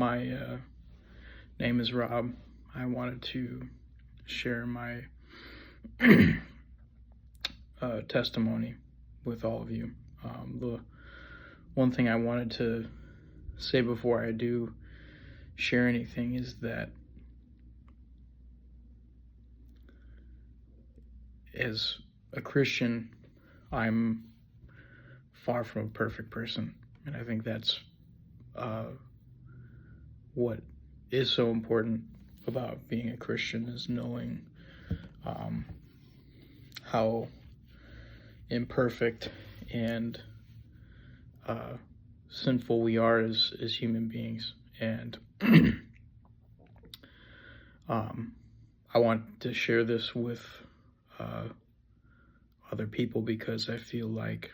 My name is Rob. I wanted to share my testimony with all of you. The one thing I wanted to say before I do share anything is that as a Christian, I'm far from a perfect person, and I think that's what is so important about being a Christian, is knowing how imperfect and sinful we are as human beings. And I want to share this with other people because I feel like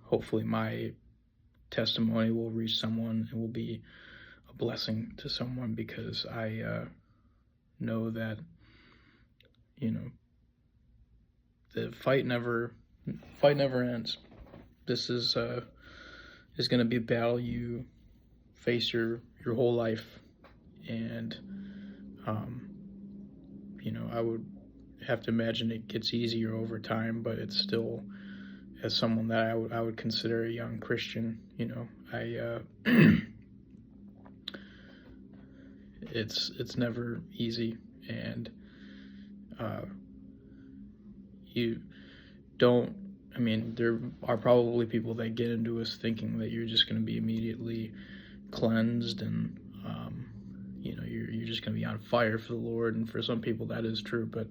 hopefully my testimony will reach someone and will be a blessing to someone, because I know that, the fight never ends. This is going to be a battle you face your whole life, and I would have to imagine it gets easier over time, but it's still, as someone that I would consider a young Christian, it's never easy, and there are probably people that get into us thinking that you're just going to be immediately cleansed, and you're just going to be on fire for the Lord, and for some people that is true, but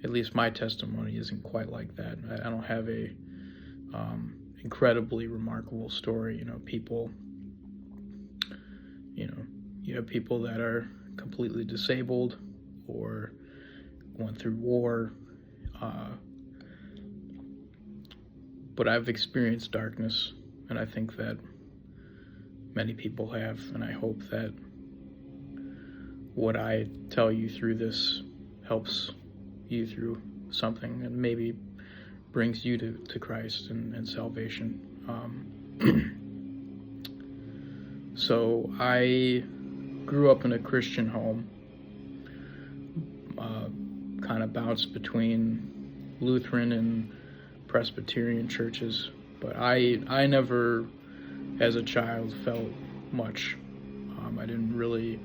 at least my testimony isn't quite like that. I don't have a incredibly remarkable story. People, you have people that are completely disabled or went through war, but I've experienced darkness, and I think that many people have, and I hope that what I tell you through this helps you through something, and maybe brings you to Christ and salvation. So I grew up in a Christian home, kind of bounced between Lutheran and Presbyterian churches, but I never, as a child, felt much. I didn't really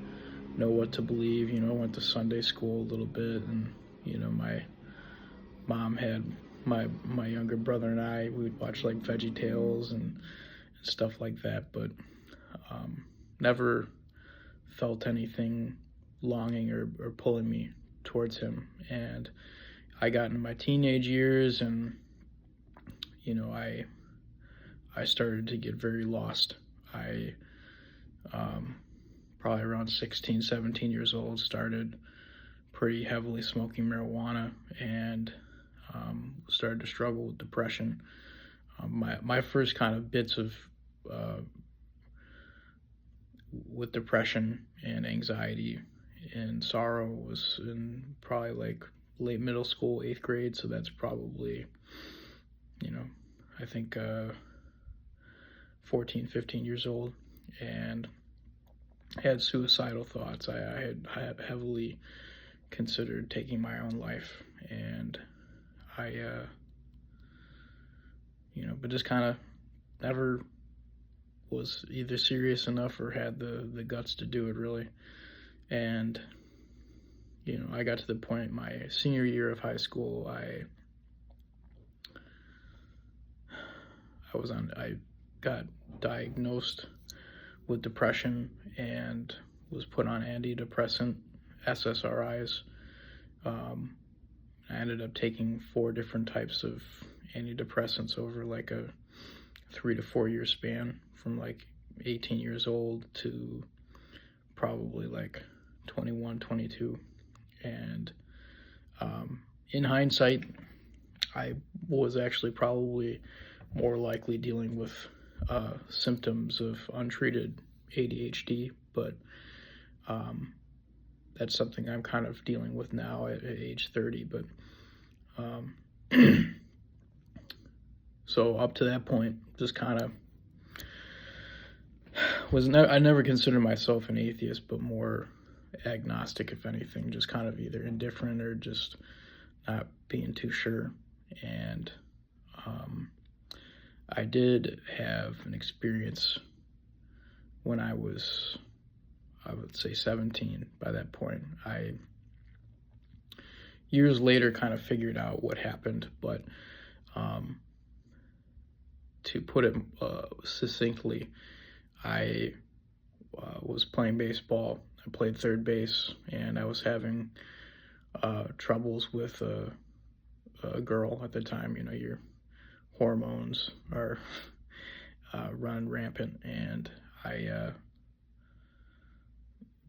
know what to believe. I went to Sunday school a little bit, and my mom had my younger brother and I, we would watch like Veggie Tales and stuff like that, but never felt anything longing or pulling me towards him. And I got into my teenage years, and I started to get very lost. I probably around 16, 17 years old, started pretty heavily smoking marijuana, and started to struggle with depression. My first kind of bits of with depression and anxiety and sorrow was in probably like late middle school, 8th grade. So that's probably, I think 14, 15 years old, and had suicidal thoughts. I had heavily considered taking my own life, and but just kind of never was either serious enough or had the guts to do it, really. And I got to the point my senior year of high school, I got diagnosed with depression and was put on antidepressant SSRIs. I ended up taking 4 different types of antidepressants over like a 3 to 4 year span, from like 18 years old to probably like 21, 22. And in hindsight, I was actually probably more likely dealing with symptoms of untreated ADHD, but that's something I'm kind of dealing with now at age 30. But So up to that point, just kind of I never considered myself an atheist, but more agnostic, if anything, just kind of either indifferent or just not being too sure. And I did have an experience when I would say 17 by that point. I years later kind of figured out what happened, but to put it succinctly, I was playing baseball. I played third base, and I was having troubles with a girl at the time. You know, your hormones are running rampant, and I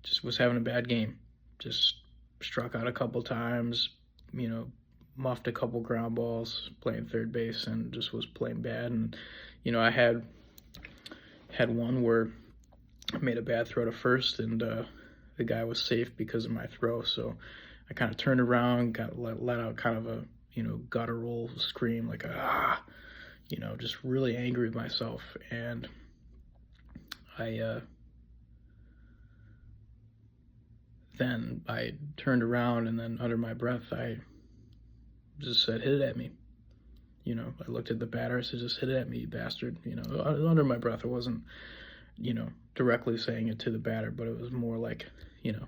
just was having a bad game. Just struck out a couple times, you know, muffed a couple ground balls playing third base, and just was playing bad. And you know, I had one where I made a bad throw to first, and the guy was safe because of my throw. So I kind of turned around, let out kind of a, you know, guttural scream, like you know, just really angry with myself. And then I turned around, and then under my breath, I just said, "Hit it at me." You know, I looked at the batter, I said, "Just hit it at me, you bastard." You know, under my breath, I wasn't, you know, directly saying it to the batter, but it was more like, you know,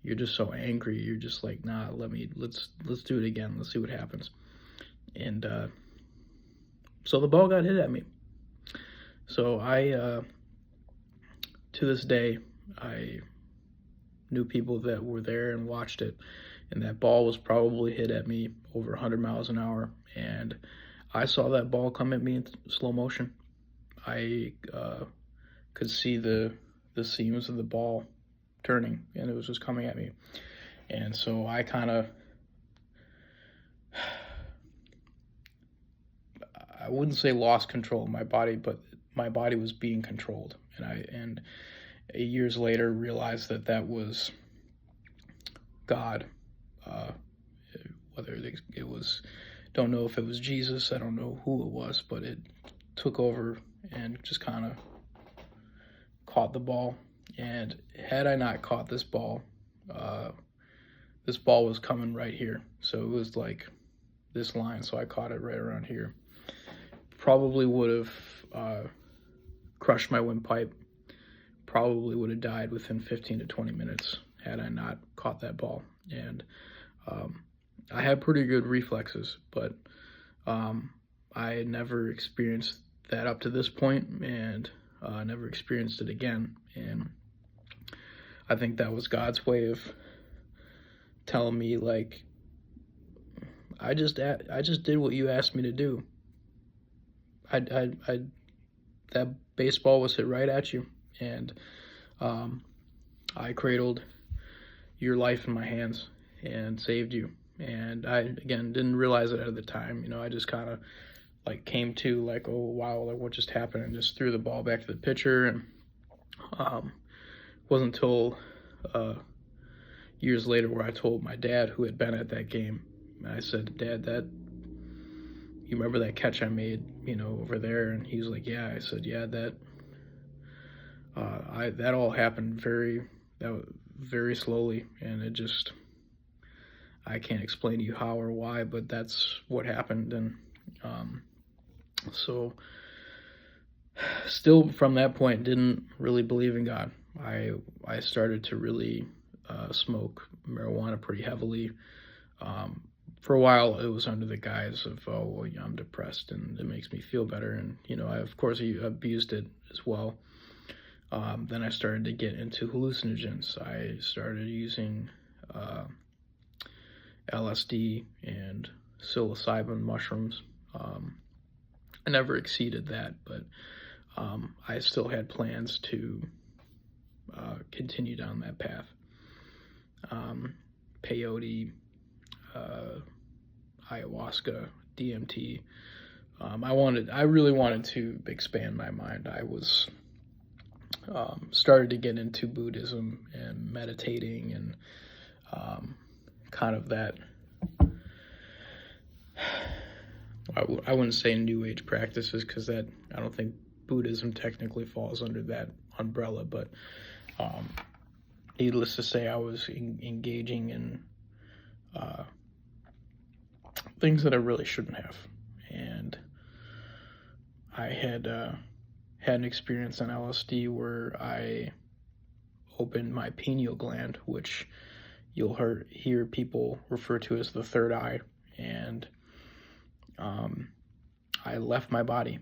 you're just so angry, you're just like, nah, let's do it again, let's see what happens. And so the ball got hit at me. So I, to this day, I knew people that were there and watched it, and that ball was probably hit at me over 100 miles an hour, and I saw that ball come at me in slow motion. I could see the seams of the ball turning, and it was just coming at me. And so I kind of, I wouldn't say lost control of my body, but my body was being controlled. And years later realized that was God. Whether it was, don't know if it was Jesus, I don't know who it was, but it took over and just kind of caught the ball. And had I not caught this ball was coming right here. So it was like this line, so I caught it right around here. Probably would have crushed my windpipe. Probably would have died within 15 to 20 minutes had I not caught that ball. And I had pretty good reflexes, but I had never experienced that up to this point, and never experienced it again. And I think that was God's way of telling me, like, I just did what you asked me to do. That baseball was hit right at you, and I cradled your life in my hands and saved you. And I, again, didn't realize it at the time. You know, I just kind of like came to like, oh wow, like what just happened, and just threw the ball back to the pitcher. And wasn't until years later where I told my dad, who had been at that game, and I said, "Dad, you remember that catch I made, you know, over there?" And he was like, "Yeah." I said, "Yeah, that all happened very slowly, and it just, I can't explain to you how or why, but that's what happened." And so still from that point didn't really believe in God. I started to really smoke marijuana pretty heavily. For a while it was under the guise of, oh, well, I'm depressed and it makes me feel better, and you know, I of course abused it as well. Then I started to get into hallucinogens. I started using LSD and psilocybin mushrooms. I never exceeded that, but I still had plans to continue down that path. Peyote, ayahuasca, DMT. I really wanted to expand my mind. I was started to get into Buddhism and meditating, and kind of that I wouldn't say New Age practices, because that, I don't think Buddhism technically falls under that umbrella, but needless to say, I was engaging in things that I really shouldn't have. And I had had an experience on LSD where I opened my pineal gland, which you'll hear people refer to as the third eye, and I left my body.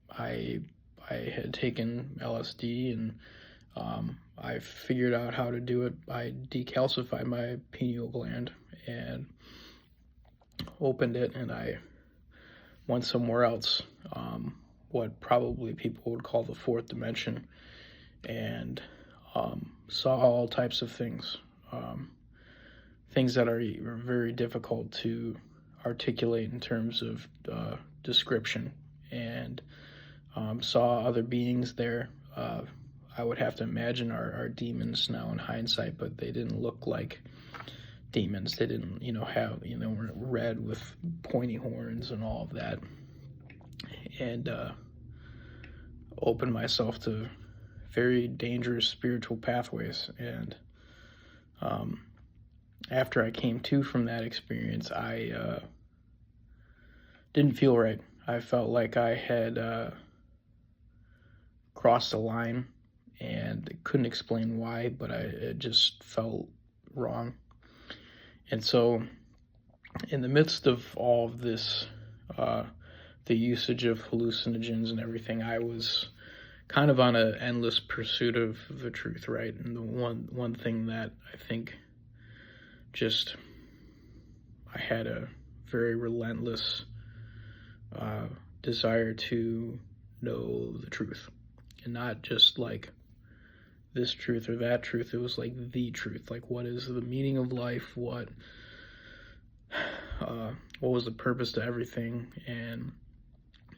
I had taken LSD, and I figured out how to do it. I decalcified my pineal gland and opened it, and I went somewhere else, what probably people would call the fourth dimension, and saw all types of things, things that are very difficult to articulate in terms of description, and saw other beings there. I would have to imagine are demons now in hindsight, but they didn't look like demons. They didn't, have, weren't red with pointy horns and all of that. And opened myself to very dangerous spiritual pathways. And after I came to from that experience, I didn't feel right. I felt like I had crossed a line, and couldn't explain why, but it just felt wrong. And so, in the midst of all of this, the usage of hallucinogens and everything, I was kind of on an endless pursuit of the truth, right? And the one thing that I think just, I had a very relentless desire to know the truth, and not just like this truth or that truth. It was like the truth. Like, what is the meaning of life? What was the purpose to everything? And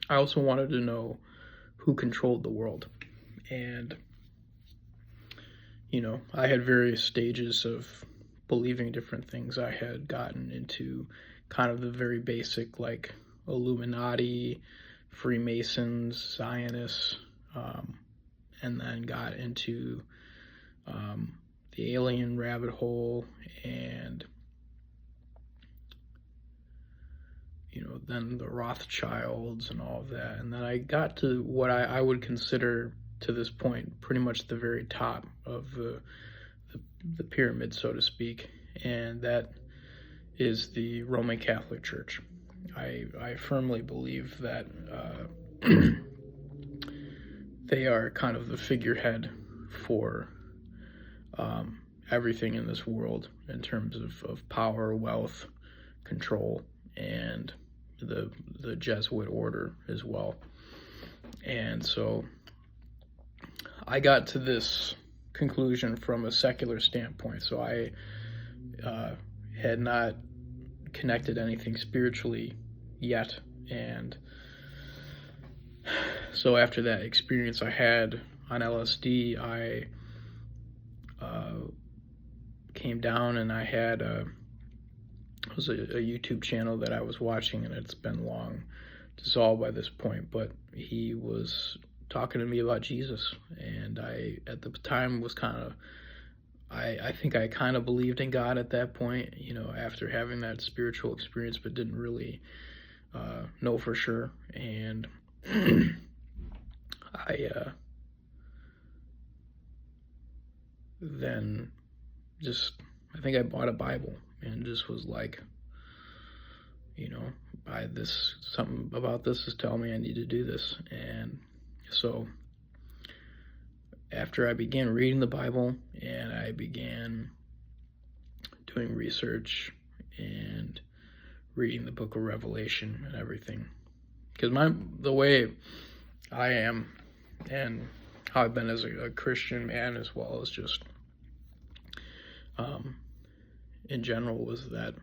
I also wanted to know who controlled the world. And I had various stages of believing different things. I had gotten into kind of the very basic, like Illuminati, Freemasons, Zionists, and then got into the alien rabbit hole, and then the Rothschilds and all of that. And then I got to what I would consider to this point pretty much the very top of the pyramid, so to speak, and that is the Roman Catholic Church. I firmly believe that they are kind of the figurehead for everything in this world in terms of power, wealth, control, and the Jesuit order as well. And so I got to this conclusion from a secular standpoint. So I had not connected anything spiritually yet. And so after that experience I had on LSD, I came down, and I had it was a YouTube channel that I was watching, and it's been long dissolved by this point, but he was talking to me about Jesus, and I at the time was kind of, I think I kind of believed in God at that point, after having that spiritual experience, but didn't really know for sure. And then I think I bought a Bible and just was like, something about this is telling me I need to do this. And so after I began reading the Bible, and I began doing research and reading the book of Revelation and everything, because the way I am and how I've been as a Christian man, as well as just in general, was that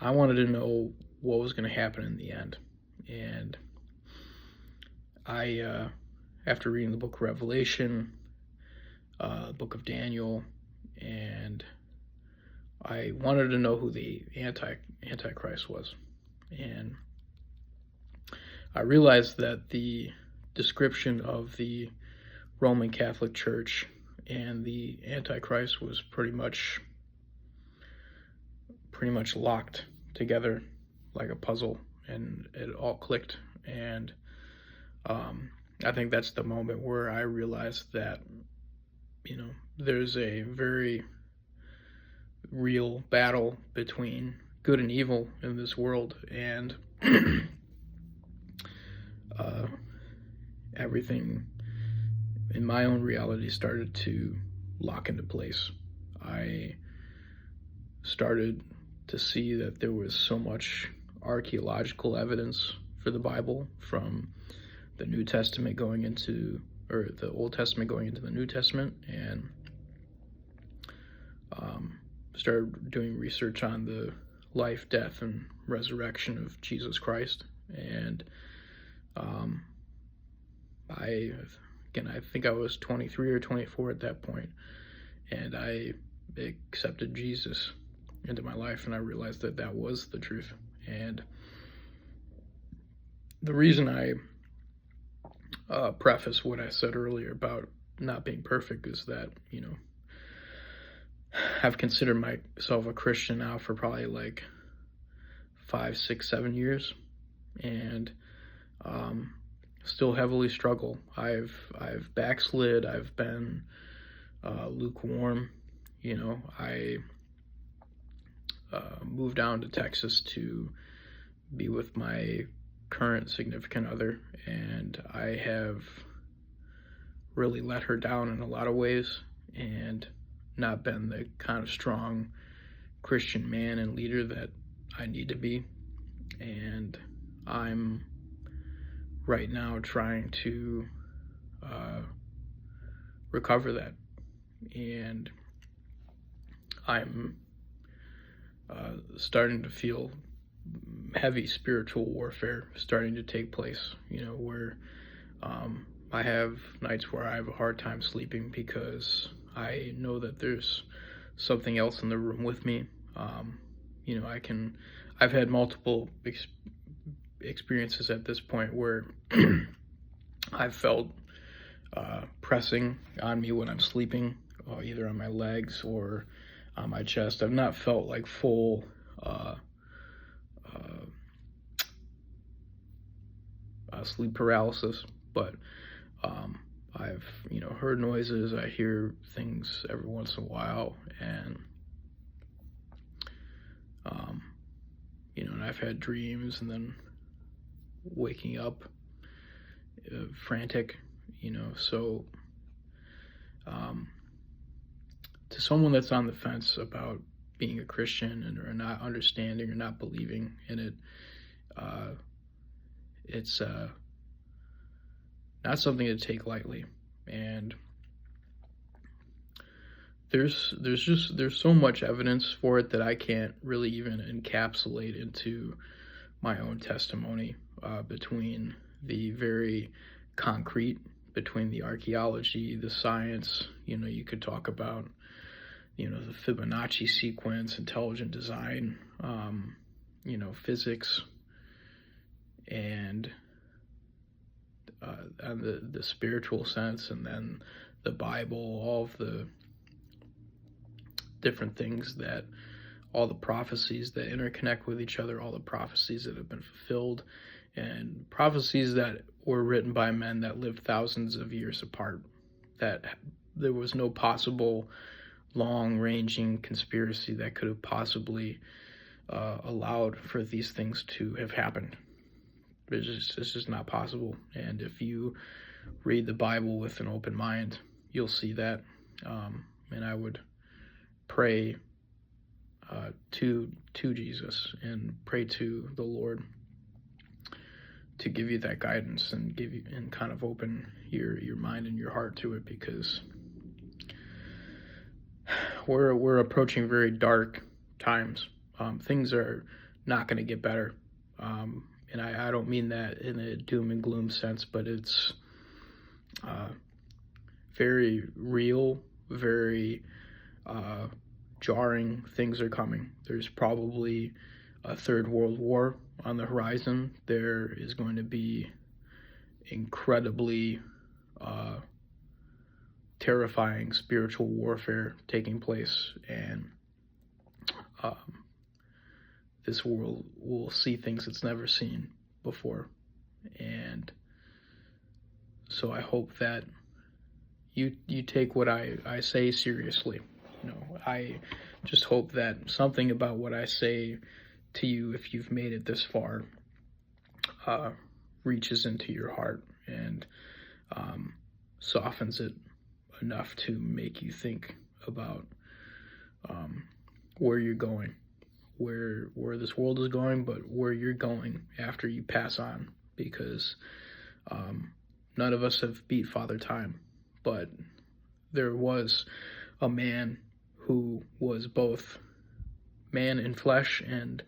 I wanted to know what was going to happen in the end. And I, after reading the book of Revelation, book of Daniel, and I wanted to know who the Antichrist was. And I realized that the description of the Roman Catholic Church and the Antichrist was pretty much locked together like a puzzle, and it all clicked. And I think that's the moment where I realized that, there's a very real battle between good and evil in this world, and everything in my own reality started to lock into place. I started to see that there was so much archaeological evidence for the Bible, from the New Testament going into, or the Old Testament going into the New Testament, and started doing research on the life, death, and resurrection of Jesus Christ. And I think I was 23 or 24 at that point, and I accepted Jesus into my life, and I realized that that was the truth. And the reason I preface what I said earlier about not being perfect is that, I've considered myself a Christian now for probably like 5, 6, 7 years, and still heavily struggle. I've backslid. I've been lukewarm. I moved down to Texas to be with my current significant other, and I have really let her down in a lot of ways, and not been the kind of strong Christian man and leader that I need to be. And I'm right now trying to recover that, and I'm starting to feel heavy spiritual warfare starting to take place, where I have nights where I have a hard time sleeping because I know that there's something else in the room with me. I've had multiple experiences at this point where I've felt pressing on me when I'm sleeping, either on my legs or on my chest. I've not felt like full sleep paralysis, but I've heard noises. I hear things every once in a while, and and I've had dreams, and then waking up frantic. So to someone that's on the fence about being a Christian or not understanding or not believing in it, it's not something to take lightly. And there's so much evidence for it that I can't really even encapsulate into my own testimony, between the very concrete, between the archaeology, the science. You could talk about the Fibonacci sequence, intelligent design, physics, and the spiritual sense, and then the Bible, all of the different things, that all the prophecies that interconnect with each other, all the prophecies that have been fulfilled, and prophecies that were written by men that lived thousands of years apart, that there was no possible long-ranging conspiracy that could have possibly allowed for these things to have happened. It's just not possible. And if you read the Bible with an open mind, you'll see that. And I would pray to Jesus, and pray to the Lord to give you that guidance, and give you, and kind of open your mind and your heart to it, because we're approaching very dark times. Things are not going to get better. And I don't mean that in a doom and gloom sense, but it's very real, very jarring things are coming. There's probably a third world war on the horizon. There is going to be incredibly terrifying spiritual warfare taking place, and this world will see things it's never seen before. And so I hope that you take what I say seriously. I just hope that something about what I say to you, if you've made it this far, reaches into your heart and softens it enough to make you think about where you're going, where this world is going, but where you're going after you pass on, because none of us have beat Father Time, but there was a man who was both man in flesh and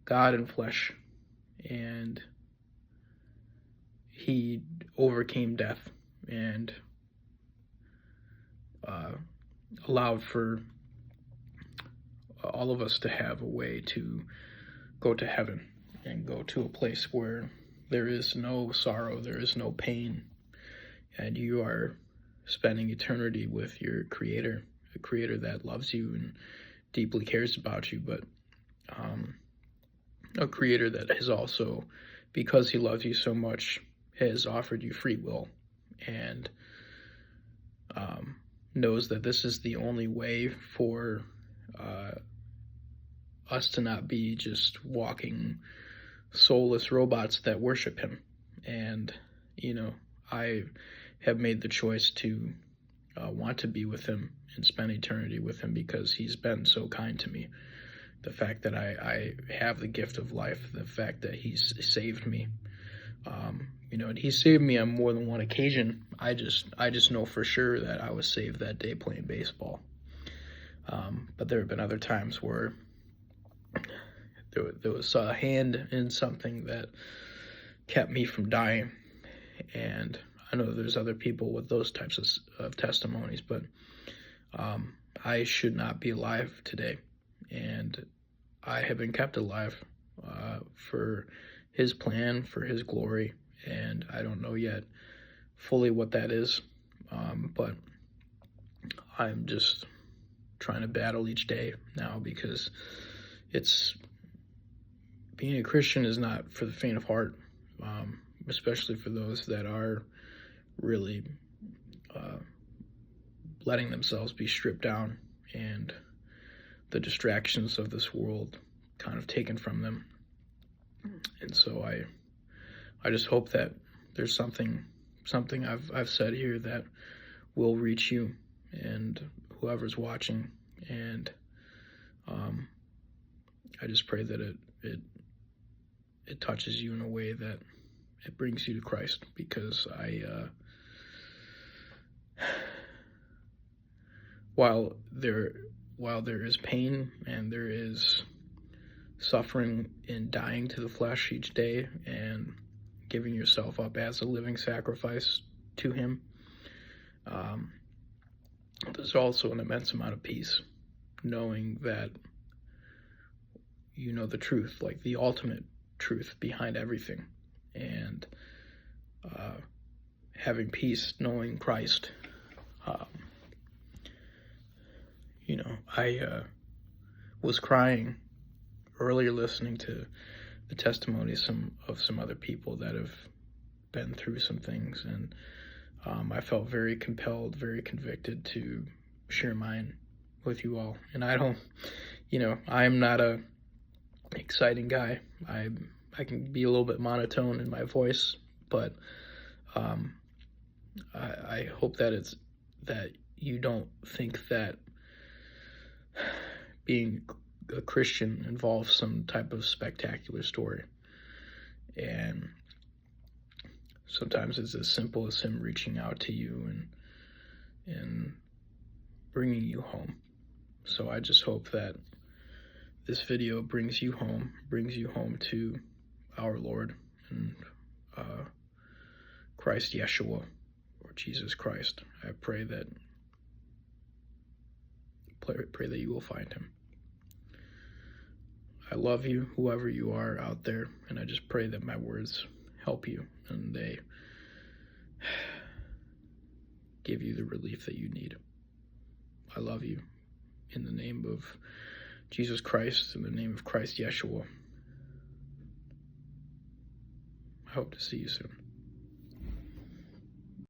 God in flesh, and he overcame death and allowed for all of us to have a way to go to heaven and go to a place where there is no sorrow, there is no pain, and you are spending eternity with your Creator, a Creator that loves you and deeply cares about you, but a Creator that has also, because he loves you so much, has offered you free will, and knows that this is the only way for us to not be just walking soulless robots that worship him. And I have made the choice to want to be with him and spend eternity with him, because he's been so kind to me. The fact that I have the gift of life, the fact that he's saved me, and he saved me on more than one occasion. I just know for sure that I was saved that day playing baseball. But there have been other times where there was a hand in something that kept me from dying. And I know there's other people with those types of testimonies, but I should not be alive today. And I have been kept alive for his plan, for his glory. And I don't know yet fully what that is, but I'm just trying to battle each day now, because being a Christian is not for the faint of heart, especially for those that are really letting themselves be stripped down and the distractions of this world kind of taken from them. And so I just hope that there's something I've said here that will reach you and whoever's watching, and I just pray that it touches you in a way that it brings you to Christ, because while there is pain and there is suffering in dying to the flesh each day and giving yourself up as a living sacrifice to him, there's also an immense amount of peace, knowing that you know the truth, like the ultimate truth behind everything, and having peace knowing Christ. I was crying earlier listening to the testimonies of some other people that have been through some things, and I felt very compelled, very convicted to share mine with you all. And I'm not a exciting guy. I can be a little bit monotone in my voice, but I hope that you don't think that being a Christian involves some type of spectacular story. And sometimes it's as simple as him reaching out to you and bringing you home. So I just hope that this video brings you home to our Lord and Christ Yeshua, or Jesus Christ. I pray that you will find him. I love you, whoever you are out there, and I just pray that my words help you and they give you the relief that you need. I love you. In the name of Jesus Christ, in the name of Christ Yeshua. I hope to see you soon.